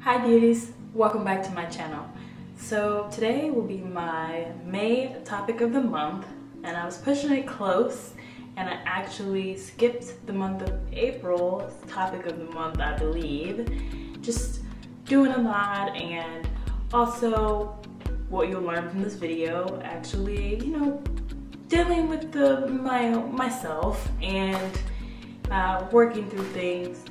Hi beauties, welcome back to my channel. So today will be my May topic of the month, and I was pushing it close and I actually skipped the month of April topic of the month, I believe. Just doing a lot, and also what you'll learn from this video, actually, dealing with myself and working through things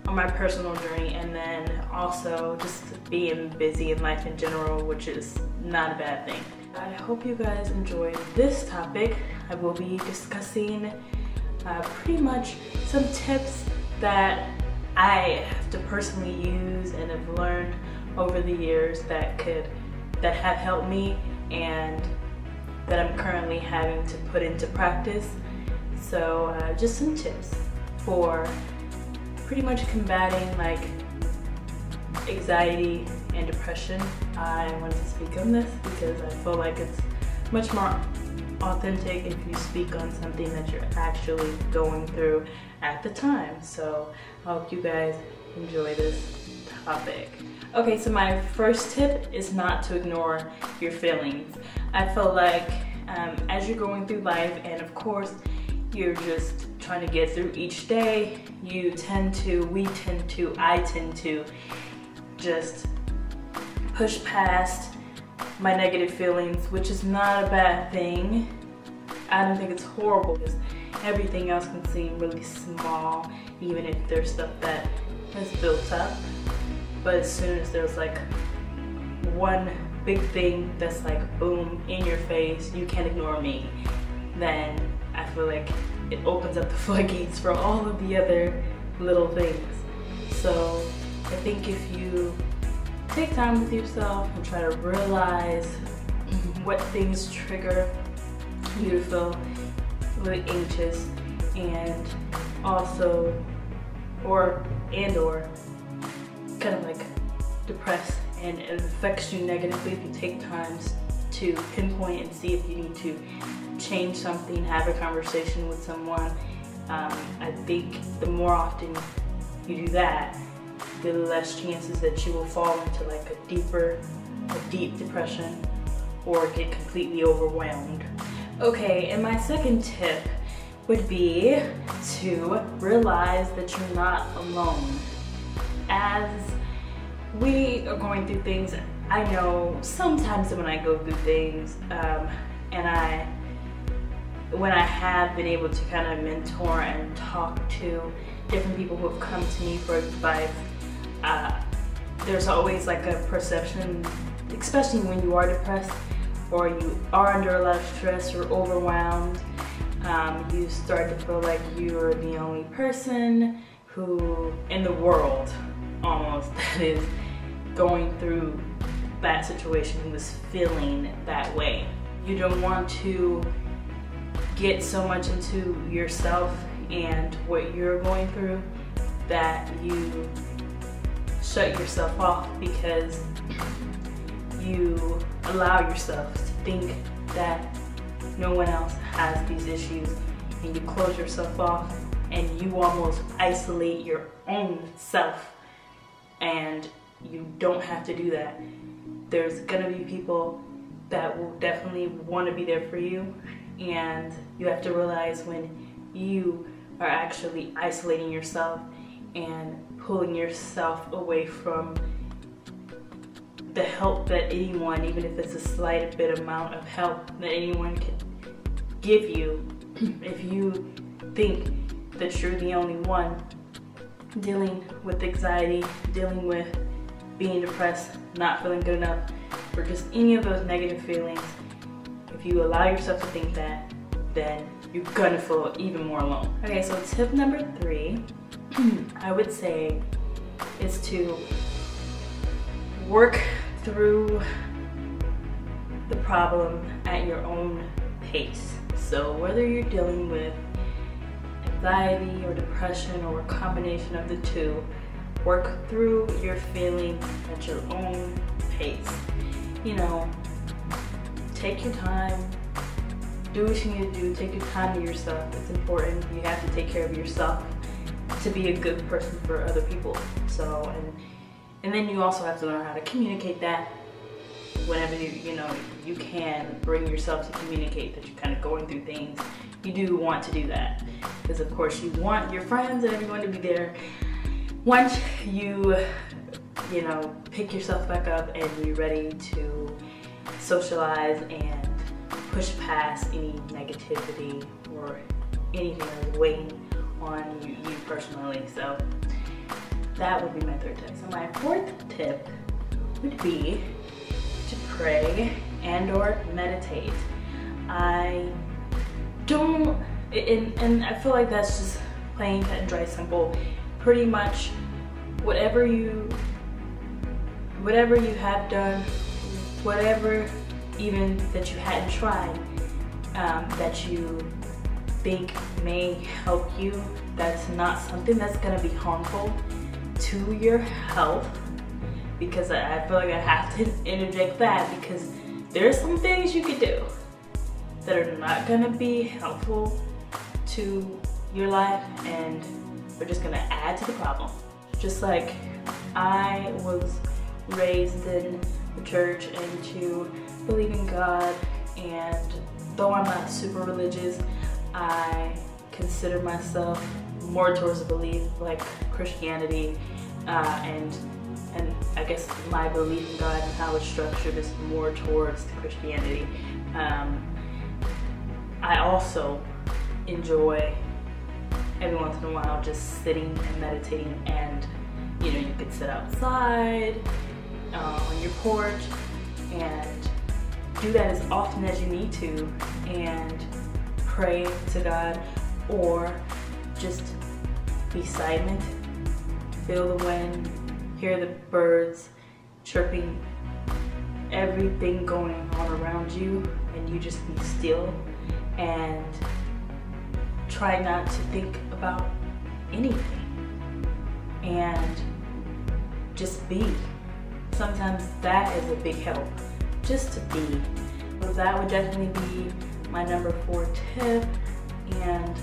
on my personal journey, and then also just being busy in life in general, which is not a bad thing. I hope you guys enjoyed this topic. I will be discussing pretty much some tips that I have to personally use and have learned over the years that have helped me and that I'm currently having to put into practice. So just some tips for pretty much combating like anxiety and depression. I wanted to speak on this because I feel like it's much more authentic if you speak on something that you're actually going through at the time. So I hope you guys enjoy this topic. Okay, so my first tip is not to ignore your feelings. I feel like as you're going through life, and of course you're just trying to get through each day, I tend to just push past my negative feelings, which is not a bad thing. I don't think it's horrible, because everything else can seem really small, even if there's stuff that has built up. But as soon as there's like one big thing that's like boom in your face, you can't ignore me, then I feel like it opens up the floodgates for all of the other little things. So I think if you take time with yourself and try to realize what things trigger you to feel really anxious and also or kind of like depressed, and it affects you negatively, if you take time to pinpoint and see if you need to change something, have a conversation with someone. I think the more often you do that, the less chances that you will fall into like a deep depression or get completely overwhelmed. Okay, and my second tip would be to realize that you're not alone. As we are going through things, I know sometimes when I go through things, when I have been able to kind of mentor and talk to different people who have come to me for advice, there's always like a perception, especially when you are depressed or you are under a lot of stress or overwhelmed, you start to feel like you're the only person who in the world almost that is going through that situation, who is feeling that way. You don't want to get so much into yourself and what you're going through that you shut yourself off, because you allow yourself to think that no one else has these issues, and you close yourself off and you almost isolate your own self. And you don't have to do that. There's gonna be people that will definitely want to be there for you, and you have to realize when you are actually isolating yourself and pulling yourself away from the help that anyone, even if it's a slight bit amount of help that anyone can give you. If you think that you're the only one dealing with anxiety, dealing with being depressed, not feeling good enough, or just any of those negative feelings, if you allow yourself to think that, then you're gonna feel even more alone. Okay, so tip number 3, I would say, is to work through the problem at your own pace. So whether you're dealing with anxiety or depression or a combination of the two, work through your feelings at your own pace. Take your time, do what you need to do, take your time to yourself. It's important. You have to take care of yourself to be a good person for other people. So, and And then you also have to learn how to communicate that whenever you can bring yourself to communicate that you're kind of going through things. You do want to do that because of course you want your friends and everyone to be there once you pick yourself back up and you're ready to socialize and push past any negativity or anything that's weighing on you personally. So that would be my third tip. So my fourth tip would be to pray and or meditate. I don't, and I feel like that's just plain cut and dry simple. Pretty much whatever you have done, whatever even that you hadn't tried, that you think may help you, that's not something that's gonna be harmful to your health, because I feel like I have to interject that, because there are some things you could do that are not gonna be helpful to your life and they're just gonna add to the problem. Just like I was raised in the church and to believe in God, and though I'm not super religious, I consider myself more towards a belief like Christianity, and I guess my belief in God and how it's structured is more towards the Christianity. I also enjoy every once in a while just sitting and meditating, and you could sit outside on your porch and do that as often as you need to and pray to God, or just be silent, feel the wind, hear the birds chirping, everything going on around you, and you just be still and try not to think about anything and just be. Sometimes that is a big help, just to be. So that would definitely be my number 4 tip, and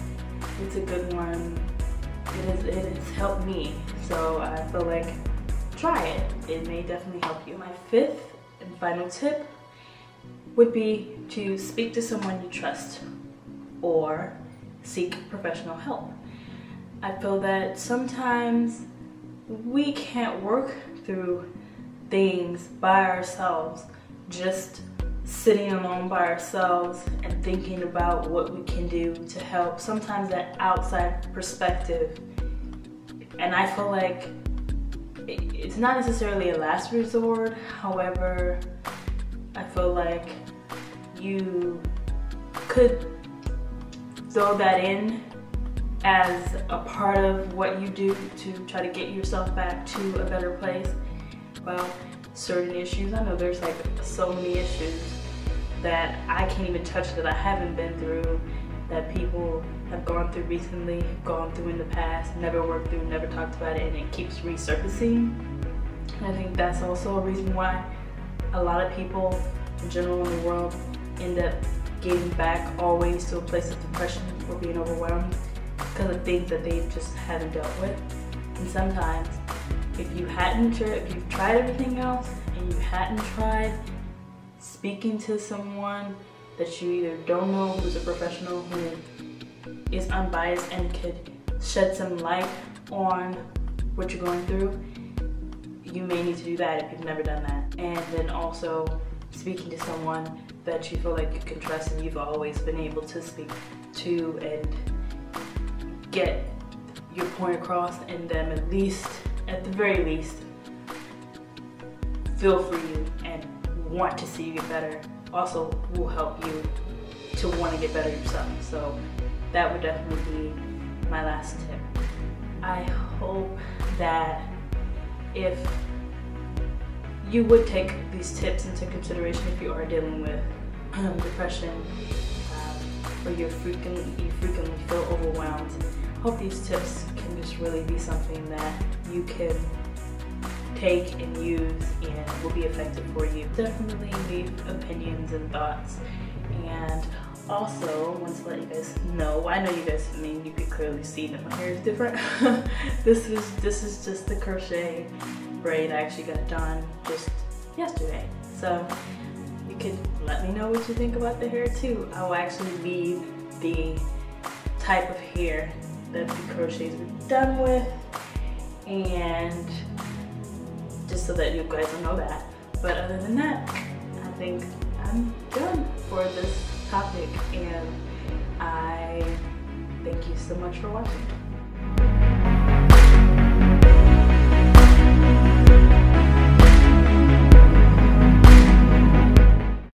it's a good one. It has helped me, so I feel like try it. It may definitely help you. My 5th and final tip would be to speak to someone you trust or seek professional help. I feel that sometimes we can't work through things by ourselves, just sitting alone by ourselves and thinking about what we can do to help. Sometimes that outside perspective, and I feel like it's not necessarily a last resort. However, I feel like you could throw that in as a part of what you do to try to get yourself back to a better place. Well, certain issues, I know there's like so many issues that I can't even touch that I haven't been through, that people have gone through recently, gone through in the past, never worked through, never talked about it, and it keeps resurfacing. And I think that's also a reason why a lot of people in general in the world end up getting back always to a place of depression or being overwhelmed because of things that they just haven't dealt with. And sometimes if you've tried everything else and you hadn't tried speaking to someone that you either don't know, who's a professional, who is unbiased and could shed some light on what you're going through, you may need to do that if you've never done that. And then also speaking to someone that you feel like you can trust and you've always been able to speak to and get your point across, and them at the very least, feel for you and want to see you get better, also will help you to want to get better yourself. So that would definitely be my last tip. I hope that if you would take these tips into consideration if you are dealing with depression, or you frequently feel overwhelmed, I hope these tips can just really be something that you can take and use and will be effective for you. Definitely leave opinions and thoughts, and also want to let you guys know, I know you guys, you can clearly see that my hair is different. This is just the crochet braid I actually got done just yesterday. So you could let me know what you think about the hair too. I will actually leave the type of hair that the crochets were done with, and just so that you guys will know that. But other than that, I think I'm done for this topic, and I thank you so much for watching.